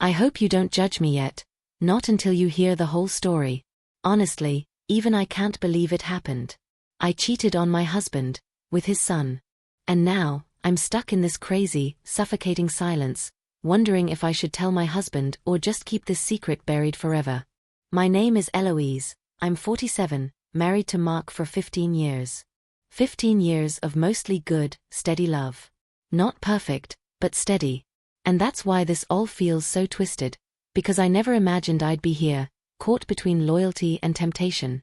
I hope you don't judge me yet, not until you hear the whole story. Honestly, even I can't believe it happened. I cheated on my husband, with his son. And now, I'm stuck in this crazy, suffocating silence, wondering if I should tell my husband or just keep this secret buried forever. My name is Eloise, I'm 47, married to Mark for 15 years. 15 years of mostly good, steady love. Not perfect, but steady. And that's why this all feels so twisted, because I never imagined I'd be here, caught between loyalty and temptation.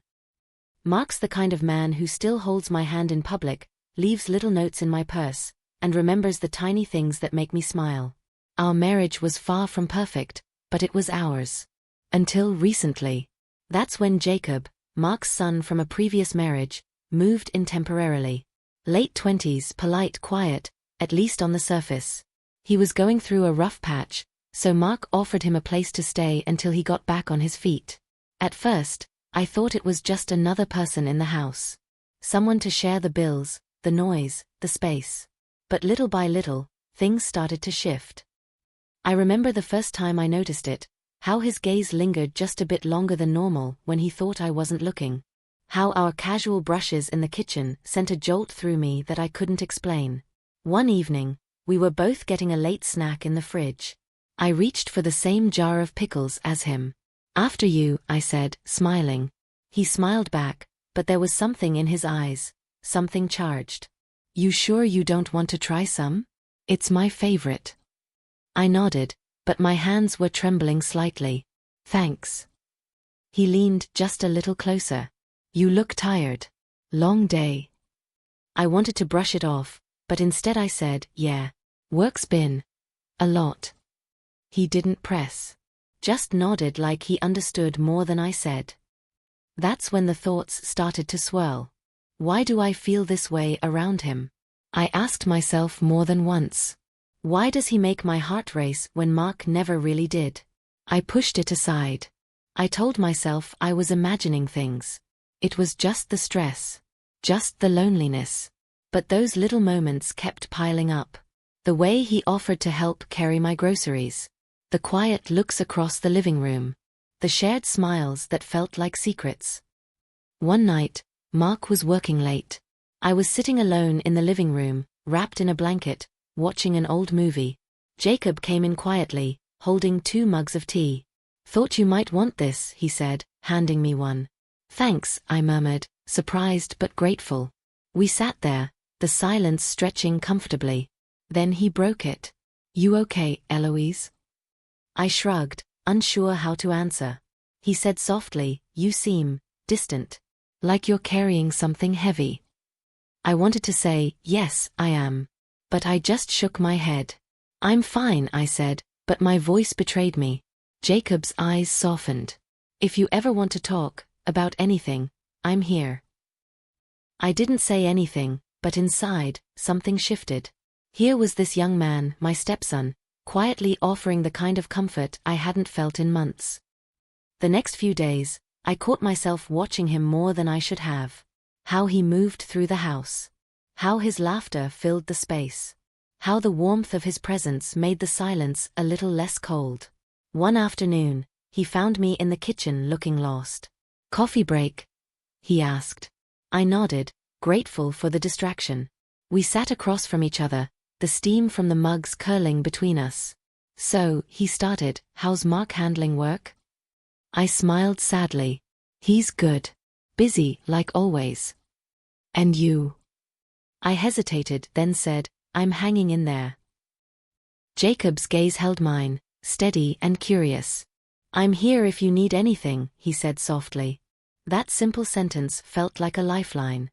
Mark's the kind of man who still holds my hand in public, leaves little notes in my purse, and remembers the tiny things that make me smile. Our marriage was far from perfect, but it was ours. Until recently. That's when Jacob, Mark's son from a previous marriage, moved in temporarily. Late 20s, polite, quiet, at least on the surface. He was going through a rough patch, so Mark offered him a place to stay until he got back on his feet. At first, I thought it was just another person in the house. Someone to share the bills, the noise, the space. But little by little, things started to shift. I remember the first time I noticed it, how his gaze lingered just a bit longer than normal when he thought I wasn't looking. How our casual brushes in the kitchen sent a jolt through me that I couldn't explain. One evening, we were both getting a late snack in the fridge. I reached for the same jar of pickles as him. "After you," I said, smiling. He smiled back, but there was something in his eyes, something charged. "You sure you don't want to try some? It's my favorite." I nodded, but my hands were trembling slightly. "Thanks." He leaned just a little closer. "You look tired. Long day." I wanted to brush it off, but instead I said, "Yeah. Work's been a lot." He didn't press. Just nodded like he understood more than I said. That's when the thoughts started to swirl. Why do I feel this way around him? I asked myself more than once. Why does he make my heart race when Mark never really did? I pushed it aside. I told myself I was imagining things. It was just the stress. Just the loneliness. But those little moments kept piling up. The way he offered to help carry my groceries. The quiet looks across the living room. The shared smiles that felt like secrets. One night, Mark was working late. I was sitting alone in the living room, wrapped in a blanket, watching an old movie. Jacob came in quietly, holding 2 mugs of tea. "Thought you might want this," he said, handing me one. "Thanks," I murmured, surprised but grateful. We sat there, the silence stretching comfortably. Then he broke it. "You okay, Eloise?" I shrugged, unsure how to answer. He said softly, "You seem distant. Like you're carrying something heavy." I wanted to say, "Yes, I am." But I just shook my head. "I'm fine," I said, but my voice betrayed me. Jacob's eyes softened. "If you ever want to talk, about anything, I'm here." I didn't say anything, but inside, something shifted. Here was this young man, my stepson, quietly offering the kind of comfort I hadn't felt in months. The next few days, I caught myself watching him more than I should have. How he moved through the house. How his laughter filled the space. How the warmth of his presence made the silence a little less cold. One afternoon, he found me in the kitchen looking lost. "Coffee break?" he asked. I nodded, grateful for the distraction. We sat across from each other, the steam from the mugs curling between us. "So," he started, "how's Mark handling work?" I smiled sadly. "He's good. Busy, like always." "And you?" I hesitated, then said, "I'm hanging in there." Jacob's gaze held mine, steady and curious. "I'm here if you need anything," he said softly. That simple sentence felt like a lifeline.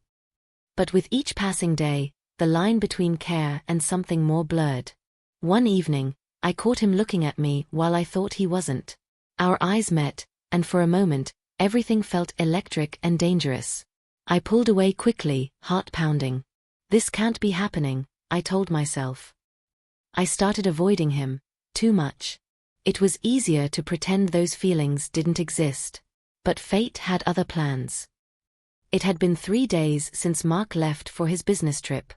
But with each passing day, the line between care and something more blurred. One evening, I caught him looking at me while I thought he wasn't. Our eyes met, and for a moment, everything felt electric and dangerous. I pulled away quickly, heart pounding. This can't be happening, I told myself. I started avoiding him, too much. It was easier to pretend those feelings didn't exist. But fate had other plans. It had been 3 days since Mark left for his business trip.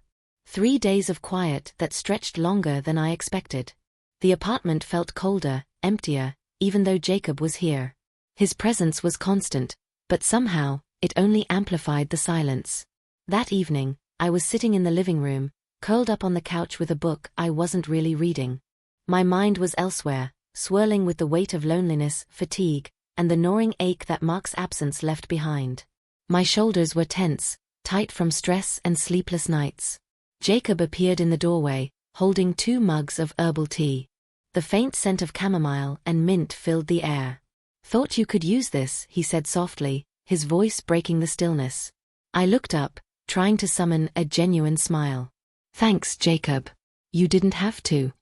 3 days of quiet that stretched longer than I expected. The apartment felt colder, emptier, even though Jacob was here. His presence was constant, but somehow, it only amplified the silence. That evening, I was sitting in the living room, curled up on the couch with a book I wasn't really reading. My mind was elsewhere, swirling with the weight of loneliness, fatigue, and the gnawing ache that Mark's absence left behind. My shoulders were tense, tight from stress and sleepless nights. Jacob appeared in the doorway, holding 2 mugs of herbal tea. The faint scent of chamomile and mint filled the air. "Thought you could use this," he said softly, his voice breaking the stillness. I looked up, trying to summon a genuine smile. "Thanks, Jacob. You didn't have to."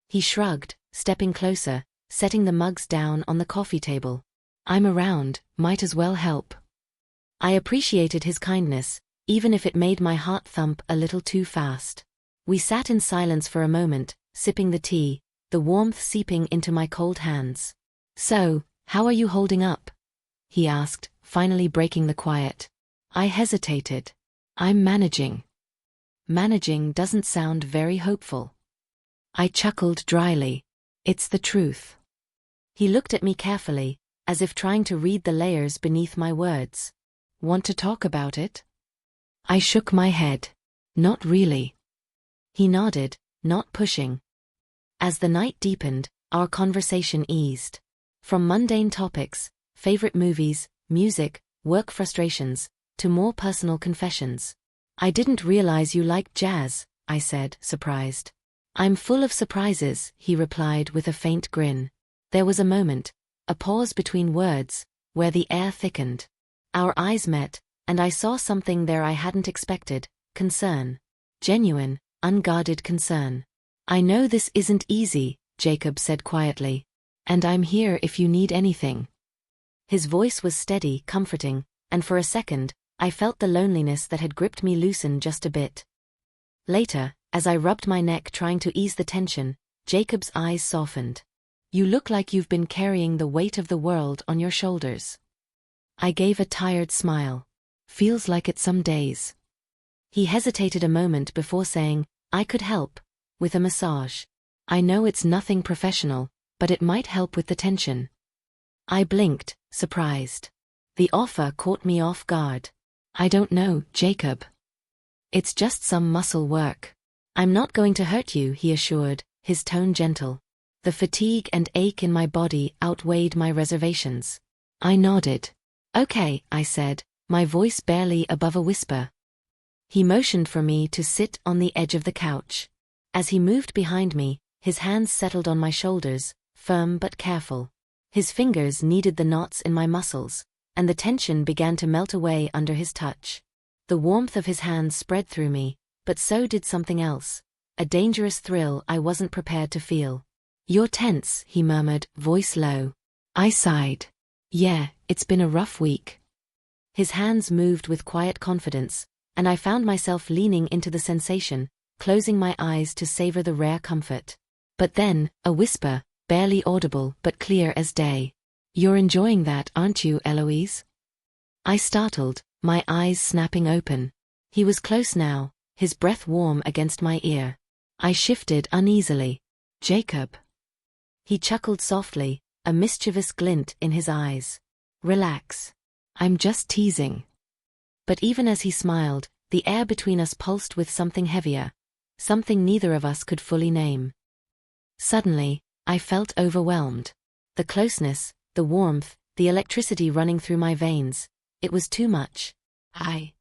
He shrugged, stepping closer, setting the mugs down on the coffee table. "I'm around, might as well help." I appreciated his kindness, even if it made my heart thump a little too fast. We sat in silence for a moment, sipping the tea, the warmth seeping into my cold hands. "So, how are you holding up?" he asked, finally breaking the quiet. I hesitated. "I'm managing." Managing doesn't sound very hopeful. I chuckled dryly. "It's the truth." He looked at me carefully, as if trying to read the layers beneath my words. "Want to talk about it?" I shook my head. "Not really." He nodded, not pushing. As the night deepened, our conversation eased. From mundane topics, favorite movies, music, work frustrations, to more personal confessions. "I didn't realize you liked jazz," I said, surprised. "I'm full of surprises," he replied with a faint grin. There was a moment, a pause between words, where the air thickened. Our eyes met, and I saw something there I hadn't expected: concern. Genuine, unguarded concern. "I know this isn't easy," Jacob said quietly. "And I'm here if you need anything." His voice was steady, comforting, and for a second, I felt the loneliness that had gripped me loosen just a bit. Later, as I rubbed my neck trying to ease the tension, Jacob's eyes softened. "You look like you've been carrying the weight of the world on your shoulders." I gave a tired smile. "Feels like it some days." He hesitated a moment before saying, "I could help with a massage. I know it's nothing professional, but it might help with the tension." I blinked, surprised. The offer caught me off guard. "I don't know, Jacob. It's just some muscle work." "I'm not going to hurt you," he assured, his tone gentle. The fatigue and ache in my body outweighed my reservations. I nodded. "Okay," I said, my voice barely above a whisper. He motioned for me to sit on the edge of the couch. As he moved behind me, his hands settled on my shoulders, firm but careful. His fingers kneaded the knots in my muscles, and the tension began to melt away under his touch. The warmth of his hands spread through me, but so did something else, a dangerous thrill I wasn't prepared to feel. "You're tense," he murmured, voice low. I sighed. "Yeah, it's been a rough week." His hands moved with quiet confidence, and I found myself leaning into the sensation, closing my eyes to savor the rare comfort. But then, a whisper, barely audible but clear as day. "You're enjoying that, aren't you, Eloise?" I startled, my eyes snapping open. He was close now, his breath warm against my ear. I shifted uneasily. "Jacob." He chuckled softly, a mischievous glint in his eyes. "Relax. I'm just teasing." But even as he smiled, the air between us pulsed with something heavier, something neither of us could fully name. Suddenly, I felt overwhelmed. The closeness, the warmth, the electricity running through my veins. It was too much. I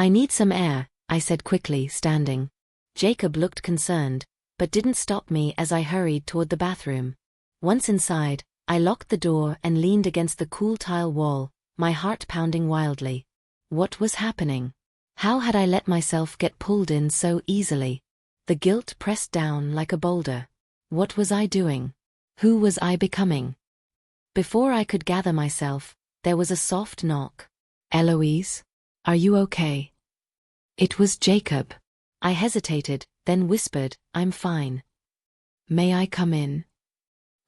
need some air," I said quickly, standing. Jacob looked concerned, but didn't stop me as I hurried toward the bathroom. Once inside, I locked the door and leaned against the cool tile wall, my heart pounding wildly. What was happening? How had I let myself get pulled in so easily? The guilt pressed down like a boulder. What was I doing? Who was I becoming? Before I could gather myself, there was a soft knock. "Eloise? Are you okay?" It was Jacob. I hesitated, then whispered, "I'm fine." "May I come in?"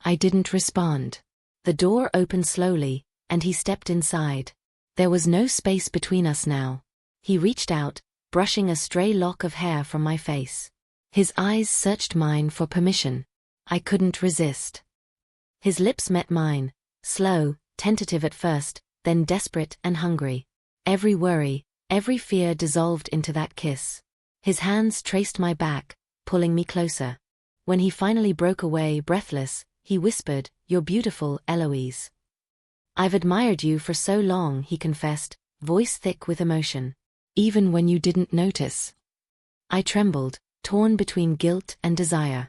I didn't respond. The door opened slowly, and he stepped inside. There was no space between us now. He reached out, brushing a stray lock of hair from my face. His eyes searched mine for permission. I couldn't resist. His lips met mine, slow, tentative at first, then desperate and hungry. Every worry, every fear dissolved into that kiss. His hands traced my back, pulling me closer. When he finally broke away, breathless, he whispered, "You're beautiful, Eloise." "I've admired you for so long," he confessed, voice thick with emotion. "Even when you didn't notice." I trembled, torn between guilt and desire.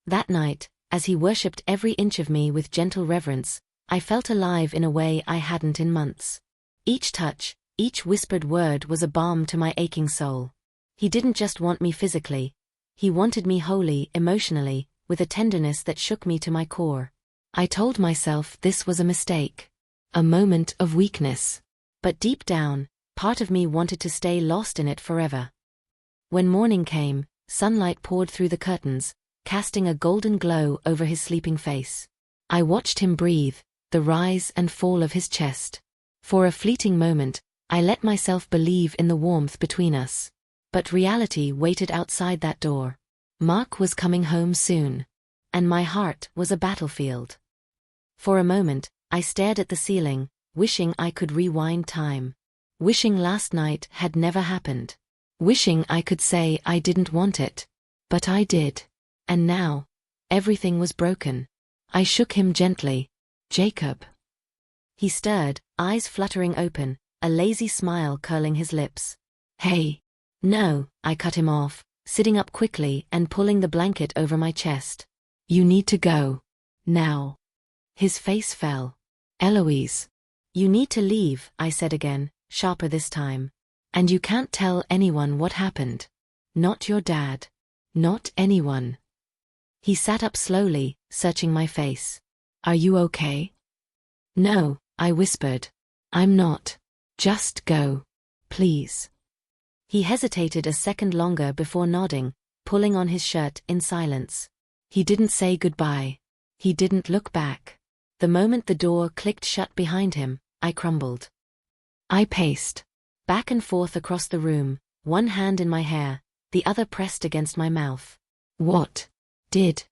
That night, as he worshipped every inch of me with gentle reverence, I felt alive in a way I hadn't in months. Each touch, each whispered word was a balm to my aching soul. He didn't just want me physically. He wanted me wholly, emotionally, with a tenderness that shook me to my core. I told myself this was a mistake, a moment of weakness. But deep down, part of me wanted to stay lost in it forever. When morning came, sunlight poured through the curtains, casting a golden glow over his sleeping face. I watched him breathe, the rise and fall of his chest. For a fleeting moment, I let myself believe in the warmth between us. But reality waited outside that door. Mark was coming home soon. And my heart was a battlefield. For a moment, I stared at the ceiling, wishing I could rewind time. Wishing last night had never happened. Wishing I could say I didn't want it. But I did. And now, everything was broken. I shook him gently. "Jacob." He stirred, eyes fluttering open, a lazy smile curling his lips. "Hey." "No," I cut him off, sitting up quickly and pulling the blanket over my chest. "You need to go. Now." His face fell. "Eloise." "You need to leave," I said again, sharper this time. "And you can't tell anyone what happened. Not your dad. Not anyone." He sat up slowly, searching my face. "Are you okay?" "No," I whispered. "I'm not. Just go. Please." He hesitated a second longer before nodding, pulling on his shirt in silence. He didn't say goodbye. He didn't look back. The moment the door clicked shut behind him, I crumbled. I paced back and forth across the room, one hand in my hair, the other pressed against my mouth. What did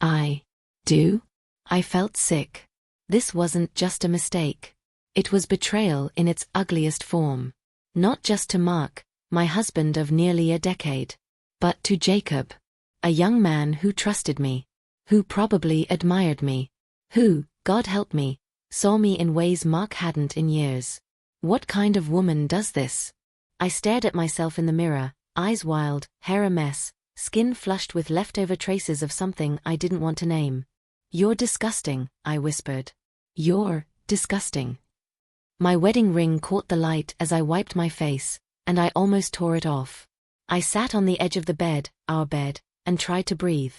I do? I felt sick. This wasn't just a mistake. It was betrayal in its ugliest form. Not just to Mark, my husband of nearly a decade, but to Jacob, a young man who trusted me, who probably admired me, who, God help me, saw me in ways Mark hadn't in years. What kind of woman does this? I stared at myself in the mirror, eyes wild, hair a mess, skin flushed with leftover traces of something I didn't want to name. "You're disgusting," I whispered. "You're disgusting." My wedding ring caught the light as I wiped my face, and I almost tore it off. I sat on the edge of the bed, our bed, and tried to breathe.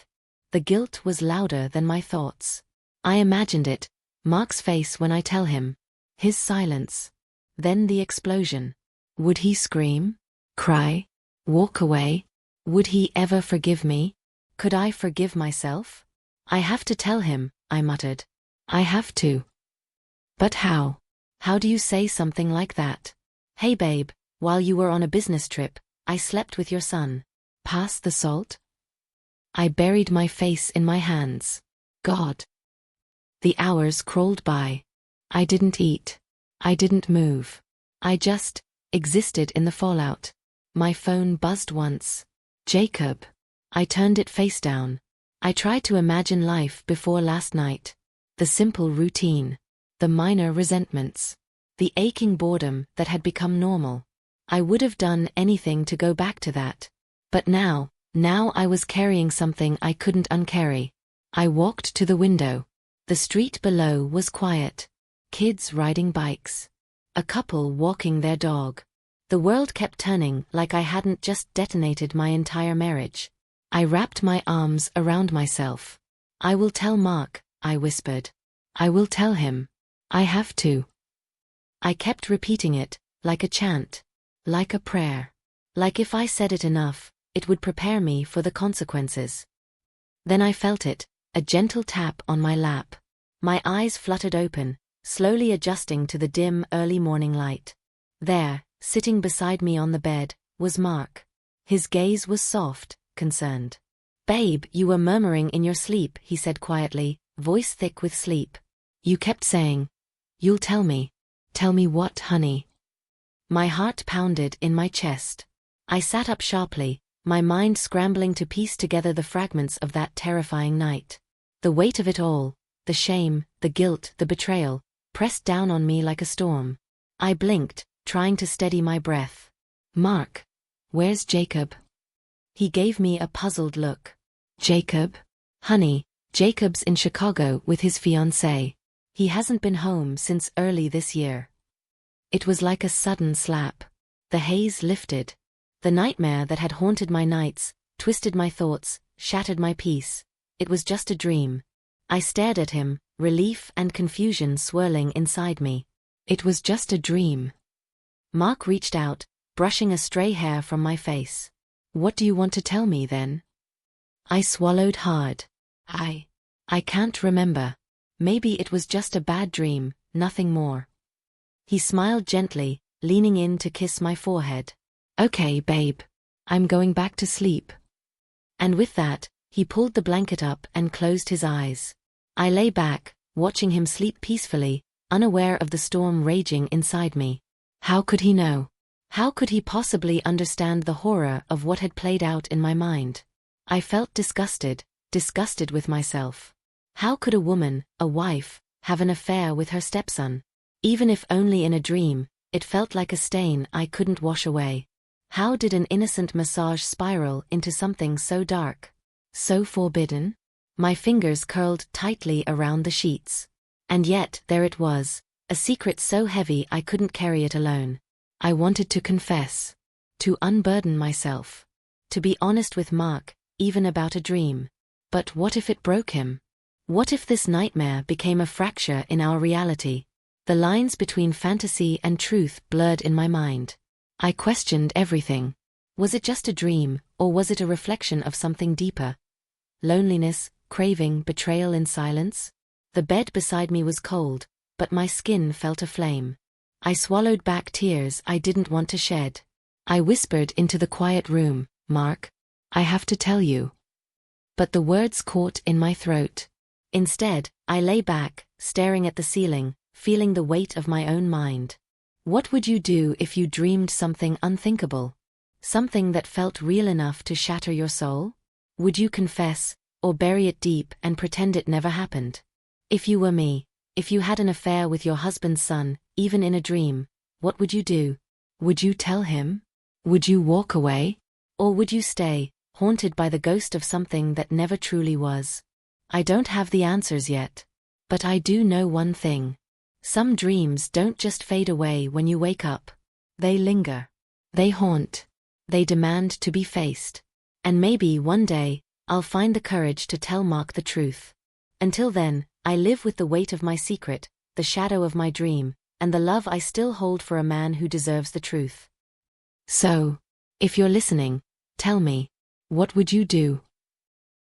The guilt was louder than my thoughts. I imagined it, Mark's face when I tell him. His silence. Then the explosion. Would he scream? Cry? Walk away? Would he ever forgive me? Could I forgive myself? "I have to tell him," I muttered. "I have to." But how? How do you say something like that? "Hey babe, while you were on a business trip, I slept with your son. Pass the salt?" I buried my face in my hands. God. The hours crawled by. I didn't eat. I didn't move. I just existed in the fallout. My phone buzzed once. Jacob. I turned it face down. I tried to imagine life before last night. The simple routine. The minor resentments. The aching boredom that had become normal. I would have done anything to go back to that. But now I was carrying something I couldn't uncarry. I walked to the window. The street below was quiet. Kids riding bikes. A couple walking their dog. The world kept turning like I hadn't just detonated my entire marriage. I wrapped my arms around myself. "I will tell Mark," I whispered. "I will tell him. I have to." I kept repeating it, like a chant. Like a prayer. Like if I said it enough, it would prepare me for the consequences. Then I felt it, a gentle tap on my lap. My eyes fluttered open, slowly adjusting to the dim early morning light. There, sitting beside me on the bed, was Mark. His gaze was soft, concerned. "Babe, you were murmuring in your sleep," he said quietly, voice thick with sleep. You kept saying, "You'll tell me." Tell me what, honey? My heart pounded in my chest. I sat up sharply, my mind scrambling to piece together the fragments of that terrifying night. The weight of it all, the shame, the guilt, the betrayal, pressed down on me like a storm. I blinked, trying to steady my breath. "Mark, where's Jacob?" He gave me a puzzled look. "Jacob? Honey, Jacob's in Chicago with his fiancée. He hasn't been home since early this year." It was like a sudden slap. The haze lifted. The nightmare that had haunted my nights, twisted my thoughts, shattered my peace. It was just a dream. I stared at him, relief and confusion swirling inside me. It was just a dream. Mark reached out, brushing a stray hair from my face. "What do you want to tell me then?" I swallowed hard. I can't remember. Maybe it was just a bad dream, nothing more. He smiled gently, leaning in to kiss my forehead. "Okay, babe. I'm going back to sleep." And with that, he pulled the blanket up and closed his eyes. I lay back, watching him sleep peacefully, unaware of the storm raging inside me. How could he know? How could he possibly understand the horror of what had played out in my mind? I felt disgusted with myself. How could a woman, a wife, have an affair with her stepson? Even if only in a dream, it felt like a stain I couldn't wash away. How did an innocent massage spiral into something so dark? So forbidden? My fingers curled tightly around the sheets. And yet, there it was, a secret so heavy I couldn't carry it alone. I wanted to confess. To unburden myself. To be honest with Mark, even about a dream. But what if it broke him? What if this nightmare became a fracture in our reality? The lines between fantasy and truth blurred in my mind. I questioned everything. Was it just a dream, or was it a reflection of something deeper? Loneliness, craving, betrayal in silence? The bed beside me was cold, but my skin felt aflame. I swallowed back tears I didn't want to shed. I whispered into the quiet room, "Mark, I have to tell you." But the words caught in my throat. Instead, I lay back, staring at the ceiling, feeling the weight of my own mind. What would you do if you dreamed something unthinkable? Something that felt real enough to shatter your soul? Would you confess, or bury it deep and pretend it never happened? If you were me, if you had an affair with your husband's son, even in a dream, what would you do? Would you tell him? Would you walk away? Or would you stay, haunted by the ghost of something that never truly was? I don't have the answers yet. But I do know one thing. Some dreams don't just fade away when you wake up. They linger. They haunt. They demand to be faced. And maybe one day, I'll find the courage to tell Mark the truth. Until then, I live with the weight of my secret, the shadow of my dream, and the love I still hold for a man who deserves the truth. So, if you're listening, tell me, what would you do?